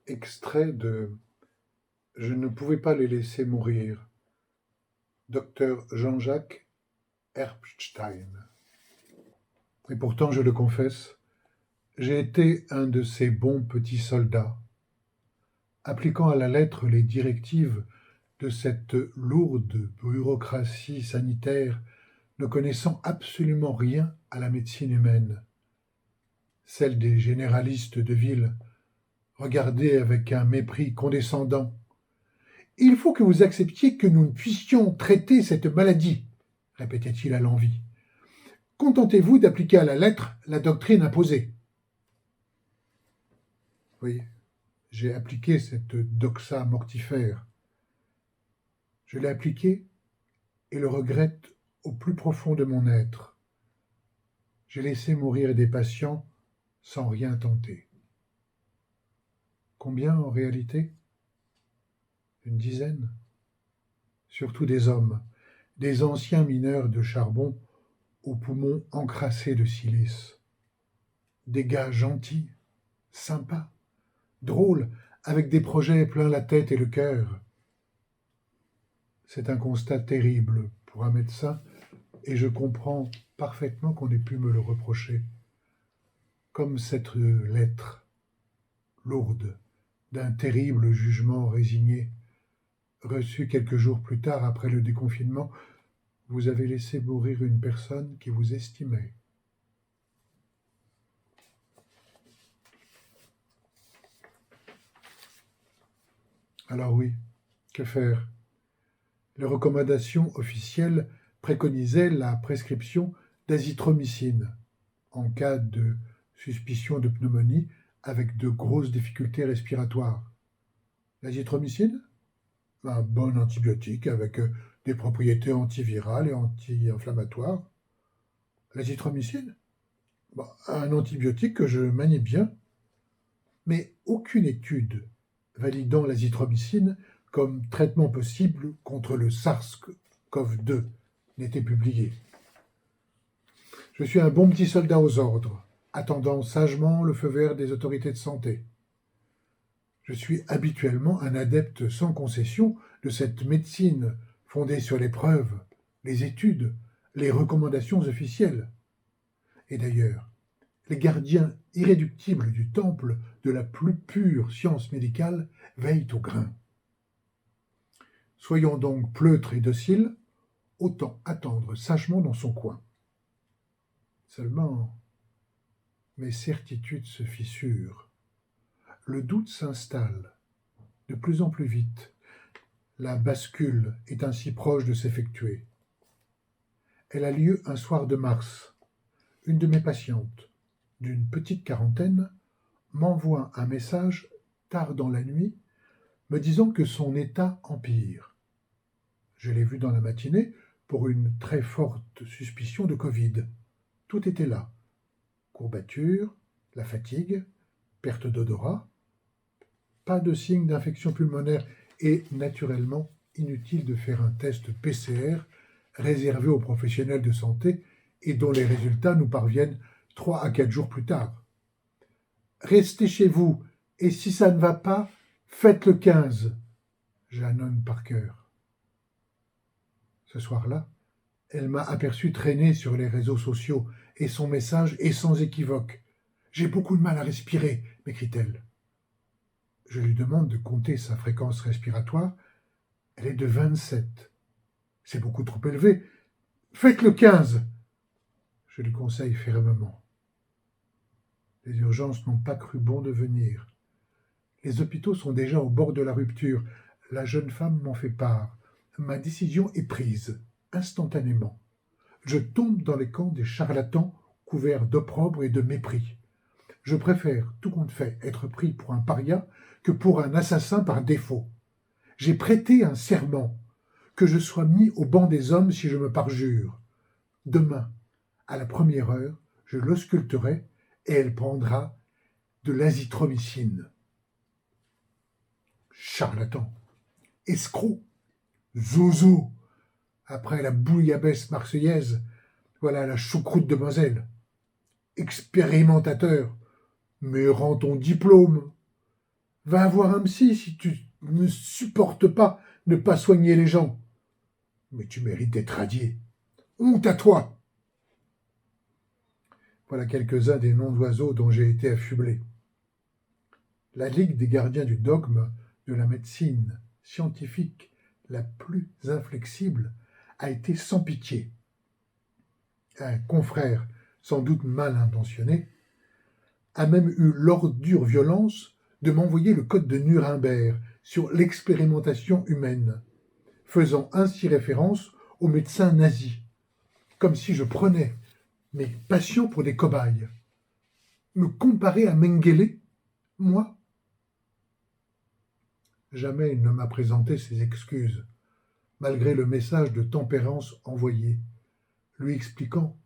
Extrait de Je ne pouvais pas les laisser mourir, Dr Jean-Jacques Herbstein. Et pourtant, je le confesse, j'ai été un de ces bons petits soldats, appliquant à la lettre les directives de cette lourde bureaucratie sanitaire, ne connaissant absolument rien à la médecine humaine, celle des généralistes de ville, regardée avec un mépris condescendant. Il faut que vous acceptiez que nous ne puissions traiter cette maladie, répétait-il à l'envi. Contentez-vous d'appliquer à la lettre la doctrine imposée. Oui, j'ai appliqué cette doxa mortifère. Je l'ai appliquée et le regrette au plus profond de mon être. J'ai laissé mourir des patients sans rien tenter. Combien en réalité? Une dizaine. Surtout des hommes, des anciens mineurs de charbon aux poumons encrassés de silice. Des gars gentils, sympas, drôles, avec des projets plein la tête et le cœur. C'est un constat terrible pour un médecin et je comprends parfaitement qu'on ait pu me le reprocher. Comme cette lettre, lourde, d'un terrible jugement résigné, reçue quelques jours plus tard après le déconfinement, vous avez laissé mourir une personne qui vous estimait. Alors oui, que faire? Les recommandations officielles préconisaient la prescription d'azithromycine en cas de suspicion de pneumonie avec de grosses difficultés respiratoires. L'azithromycine? Un bon antibiotique avec des propriétés antivirales et anti-inflammatoires. L'azithromycine? Un antibiotique que je manie bien, mais aucune étude validant l'azithromycine comme traitement possible contre le SARS-CoV-2 n'était publiée. Je suis un bon petit soldat aux ordres, attendant sagement le feu vert des autorités de santé. Je suis habituellement un adepte sans concession de cette médecine fondée sur les preuves, les études, les recommandations officielles. Et d'ailleurs, les gardiens irréductibles du temple de la plus pure science médicale veillent au grain. Soyons donc pleutres et dociles, autant attendre sagement dans son coin. Seulement, mes certitudes se fissurent. Le doute s'installe, de plus en plus vite. La bascule est ainsi proche de s'effectuer. Elle a lieu un soir de mars. Une de mes patientes, d'une petite quarantaine, m'envoie un message tard dans la nuit, me disant que son état empire. Je l'ai vue dans la matinée pour une très forte suspicion de Covid. Tout était là. Courbature, la fatigue, perte d'odorat, pas de signe d'infection pulmonaire et, naturellement, inutile de faire un test PCR réservé aux professionnels de santé et dont les résultats nous parviennent 3 à 4 jours plus tard. Restez chez vous, et si ça ne va pas, faites le 15, j'annonce par cœur. Ce soir-là, elle m'a aperçu traîner sur les réseaux sociaux, et son message est sans équivoque. « J'ai beaucoup de mal à respirer », m'écrit-elle. Je lui demande de compter sa fréquence respiratoire. Elle est de 27. C'est beaucoup trop élevé. Faites le 15. Je lui conseille fermement. Les urgences n'ont pas cru bon de venir. Les hôpitaux sont déjà au bord de la rupture. La jeune femme m'en fait part. Ma décision est prise, instantanément. Je tombe dans les camps des charlatans couverts d'opprobre et de mépris. Je préfère, tout compte fait, être pris pour un paria que pour un assassin par défaut. J'ai prêté un serment, que je sois mis au banc des hommes si je me parjure. Demain, à la première heure, je l'ausculterai et elle prendra de l'azithromycine. Charlatan, escroc, zozo, après la bouillabaisse marseillaise, voilà la choucroute de Moselle. Expérimentateur, mais rends ton diplôme. Va avoir un psy si tu ne supportes pas ne pas soigner les gens. Mais tu mérites d'être radié. Honte à toi! Voilà quelques-uns des noms d'oiseaux dont j'ai été affublé. La Ligue des gardiens du dogme de la médecine scientifique la plus inflexible a été sans pitié. Un confrère, sans doute mal intentionné, a même eu l'ordure violence de m'envoyer le code de Nuremberg sur l'expérimentation humaine, faisant ainsi référence aux médecins nazis, comme si je prenais mes patients pour des cobayes. Me comparer à Mengele, moi? Jamais il ne m'a présenté ses excuses, malgré le message de tempérance envoyé, lui expliquant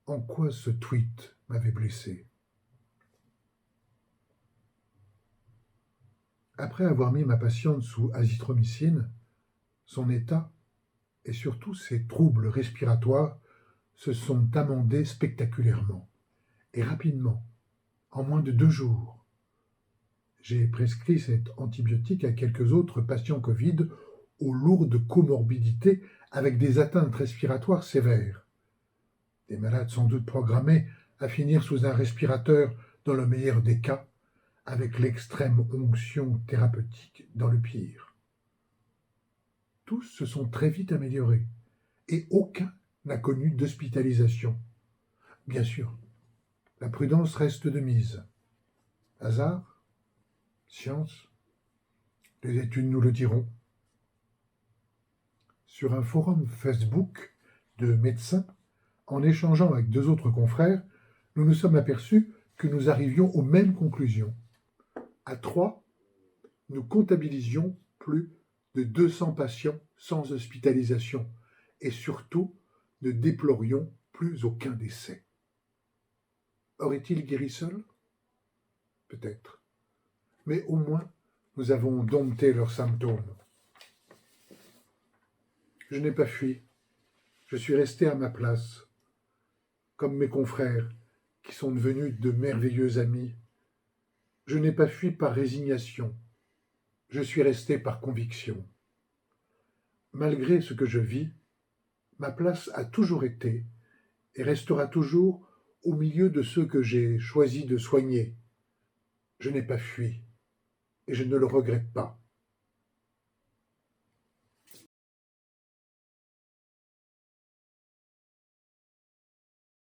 en quoi ce tweet m'avait blessé. Après avoir mis ma patiente sous azithromycine, son état et surtout ses troubles respiratoires se sont amendés spectaculairement et rapidement, en moins de 2 jours. J'ai prescrit cet antibiotique à quelques autres patients Covid aux lourdes comorbidités avec des atteintes respiratoires sévères. Des malades sans doute programmés à finir sous un respirateur dans le meilleur des cas, avec l'extrême onction thérapeutique dans le pire. Tous se sont très vite améliorés et aucun n'a connu d'hospitalisation. Bien sûr, la prudence reste de mise. Hasard? Science? Les études nous le diront. Sur un forum Facebook de médecins, en échangeant avec 2 autres confrères, nous nous sommes aperçus que nous arrivions aux mêmes conclusions. À 3, nous comptabilisions plus de 200 patients sans hospitalisation et surtout ne déplorions plus aucun décès. Aurait-il guéri seul? Peut-être. Mais au moins, nous avons dompté leurs symptômes. Je n'ai pas fui. Je suis resté à ma place, comme mes confrères, qui sont devenus de merveilleux amis. Je n'ai pas fui par résignation. Je suis resté par conviction. Malgré ce que je vis, ma place a toujours été et restera toujours au milieu de ceux que j'ai choisi de soigner. Je n'ai pas fui et je ne le regrette pas.